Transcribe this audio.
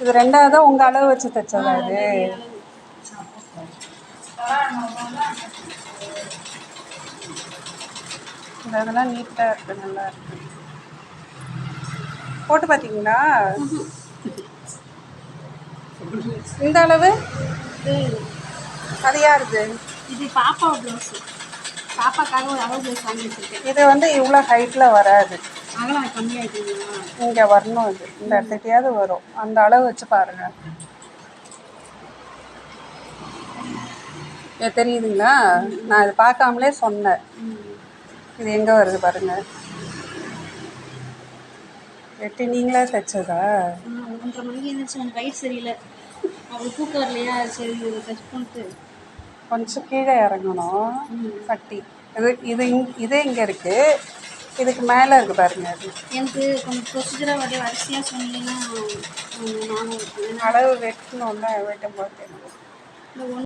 இது ரெண்டாவது உங்கள் அளவு வச்சு தைச்சதா இது? இந்த இதெல்லாம் நீட்டாக இருக்குது, நல்லா இருக்குது. போட்டு பார்த்தீங்களா? இந்த அளவு அது யாருது? இது பாப்பா ப்ளவுஸ். பாப்பாக்காக ஒரு அளவு ப்ளவுஸ் வாங்கி வச்சுருக்கேன். இது வந்து இவ்வளோ ஹைட்டில் வராது, அகலம் கம்மியாகிடுங்களா? இங்கே வரணும். இது இந்த இடத்துக்கிட்டையாவது வரும். அந்த அளவு வச்சு பாருங்கள். தெரியுதுங்களா? நான் இது பார்க்காமலே சொன்னேன். இது எங்கே வருது பாருங்கள். வெட்டி நீங்களே தைச்சதா? 1:30 மணிக்கு எழுந்திரிச்சு எனக்கு வயிறு சரியில்லை, அவளுக்கு தூக்கம் வரலையா, சரி டச் பண்ணிட்டு கொஞ்சம் கீழே இறங்கணும் கட்டி. இது இதே இங்கே இருக்குது, இதுக்கு மேலே இருக்குது பாருங்க. அது எனக்கு கொஞ்சம் ப்ரொசீஜராக அப்படியே வரிசையாக சொன்னீங்கன்னா நானும் அளவு வெட்டணும்ல, வெட்டும் போது இந்த